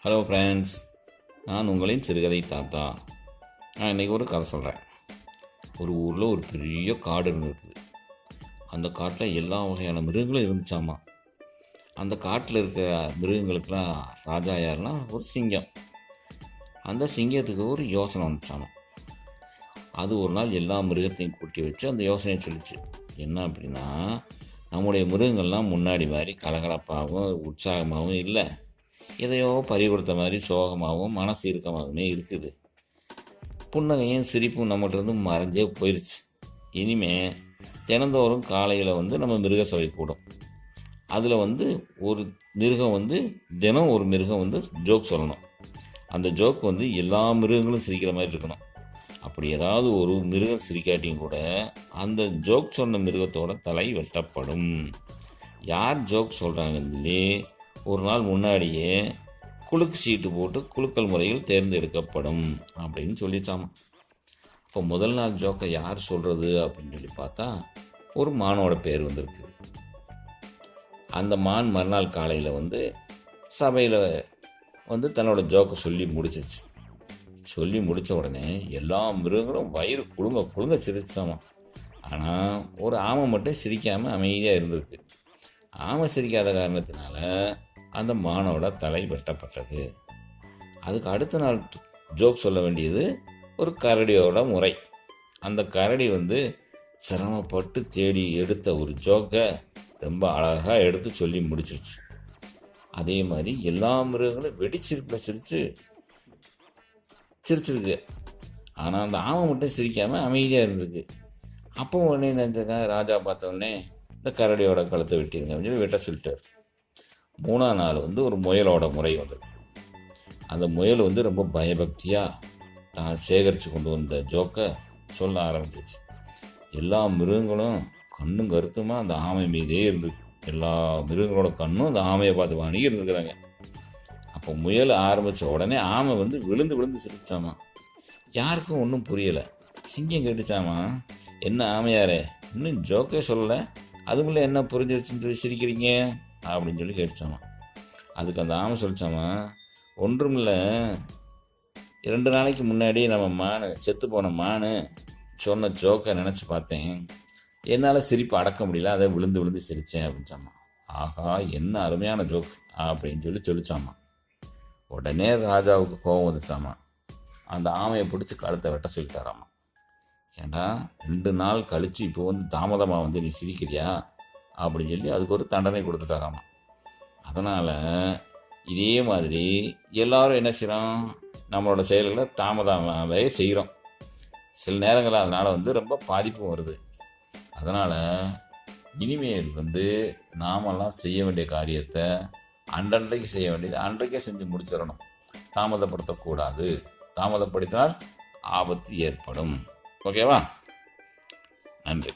Hello friends, நான் உங்களின் சிறுகதை தாத்தா. நான் இன்றைக்கி ஒரு கதை சொல்கிறேன். ஒரு ஊரில் ஒரு பெரிய காடு இருந்திருக்குது. அந்த காட்டில் எல்லா வகையான மிருகங்களும் இருந்துச்சாமா. அந்த காட்டில் இருக்க மிருகங்களுக்கெல்லாம் ராஜா யாருன்னா ஒரு சிங்கம். அந்த சிங்கத்துக்கு ஒரு யோசனை வந்துச்சாமா. அது ஒரு நாள் எல்லா மிருகத்தையும் கூட்டி வச்சு அந்த யோசனையை சொல்லிச்சு. என்ன அப்படின்னா, நம்முடைய மிருகங்கள்லாம் முன்னாடி மாதிரி கலகலப்பாகவும் உற்சாகமாகவும் இல்லை, எதையோ பறி கொடுத்த மாதிரி சோகமாகவும் மனசு இறுக்கமாகவுமே இருக்குது. புன்னகையும் சிரிப்பும் நம்மகிட்ட மறைஞ்சே போயிடுச்சு. இனிமே தினந்தோறும் காலையில் நம்ம மிருக சபை கூடும். அதில் ஒரு மிருகம் தினம் ஒரு மிருகம் ஜோக் சொல்லணும். அந்த ஜோக் எல்லா மிருகங்களும் சிரிக்கிற மாதிரி இருக்கணும். அப்படி ஏதாவது ஒரு மிருகம் சிரிக்காட்டியும் கூட அந்த ஜோக் சொன்ன மிருகத்தோட தலை வெட்டப்படும். யார் ஜோக் சொல்கிறாங்கன்னு ஒரு நாள் முன்னாடியே குலுக்கு சீட்டு போட்டு குலுக்கல் முறையில் தேர்ந்தெடுக்கப்படும் அப்படின்னு சொல்லிச்சாமா. இப்போ முதல் நாள் ஜோக்கை யார் சொல்கிறது அப்படின்னு சொல்லி பார்த்தா ஒரு மானோட பேர் வந்திருக்கு. அந்த மான் மறுநாள் காலையில் சபையில் தன்னோட ஜோக்கை சொல்லி முடிச்சிச்சு. சொல்லி முடித்த உடனே எல்லா மிருகங்களும் வயிறு குலுங்க குலுங்க சிரிச்சாமா. ஆனால் ஒரு ஆமை மட்டும் சிரிக்காமல் அமைதியாக இருந்திருக்கு. ஆமை சிரிக்காத காரணத்தினால அந்த மானோட தலை வெட்டப்பட்டது. அதுக்கு அடுத்த நாள் ஜோக் சொல்ல வேண்டியது ஒரு கரடியோட முறை. அந்த கரடி சிரமப்பட்டு தேடி எடுத்த ஒரு ஜோக்கை ரொம்ப அழகாக எடுத்து சொல்லி முடிச்சிருச்சு. அதே மாதிரி எல்லா மிருகங்களும் வெடிச்சிருப்பில் சிரிச்சிருக்கு. ஆனால் அந்த ஆமை மட்டும் சிரிக்காமல் அமைதியாக இருந்திருக்கு. அப்போ உடனே நினைச்சாங்க, ராஜா பார்த்த உடனே இந்த கரடியோட கழுத்தை வெட்டிருங்க அப்படின்னு சொல்லி வெட்ட சொல்லிட்டார். மூணாம் நாள் ஒரு முயலோட முறை வந்திருக்கு. அந்த முயல் ரொம்ப பயபக்தியாக தான் சேகரித்து கொண்டு வந்த ஜோக்கை சொல்ல ஆரம்பிச்சிச்சு. எல்லா மிருகங்களும் கண்ணும் கருத்துமா அந்த ஆமை மீதே இருந்திருக்கு. எல்லா மிருகங்களோட கண்ணும் அந்த ஆமையை பார்த்து வாங்கி இருந்துக்கிறாங்க. அப்போ முயல் ஆரம்பித்த உடனே ஆமை விழுந்து விழுந்து சிரிச்சாமா. யாருக்கும் ஒன்றும் புரியலை. சிங்கம் கேட்டுச்சாமா, என்ன ஆமையாரே, இன்னும் ஜோக்கே சொல்லலை, அதுக்குள்ளே என்ன புரிஞ்சிருச்சுன்னு சொல்லி சிரிக்கிறீங்க அப்படின்னு சொல்லி கேட்டுச்சாமா. அதுக்கு அந்த ஆமை சொல்லிச்சாமா, ஒன்றுமில்ல, 2 நாளைக்கு முன்னாடி நம்ம செத்து போன மான் சொன்ன ஜோக்கை நினச்சி பார்த்தேன். என்னால் சிரிப்பு அடக்க முடியல, அதை விழுந்து விழுந்து சிரித்தேன் அப்படின்ச்சாமா. ஆகா, என்ன அருமையான ஜோக் அப்படின்னு சொல்லிச்சாமா. உடனே ராஜாவுக்கு கோபம் வந்துச்சாமா. அந்த ஆமையை பிடிச்சி கழுத்தை வெட்ட சொல்லிட்டாராமா. ஏண்டா 2 நாள் கழித்து இப்போ தாமதமாக நீ சிரிக்கிறியா அப்படின்னு சொல்லி அதுக்கு ஒரு தண்டனை கொடுத்துட்டாராமா. அதனால் இதே மாதிரி எல்லோரும் என்ன செய்கிறோம், நம்மளோட செயல்களை தாமதமாகவே செய்கிறோம். சில நேரங்களில் அதனால் ரொம்ப பாதிப்பும் வருது. அதனால் இனிமேல் நாமெல்லாம் செய்ய வேண்டிய காரியத்தை அன்றன்றைக்கு செய்ய வேண்டியது அன்றைக்கே செஞ்சு முடிச்சிடணும். தாமதப்படுத்தக்கூடாது. தாமதப்படுத்தினால் ஆபத்து ஏற்படும். ஓகேவா? நன்றி.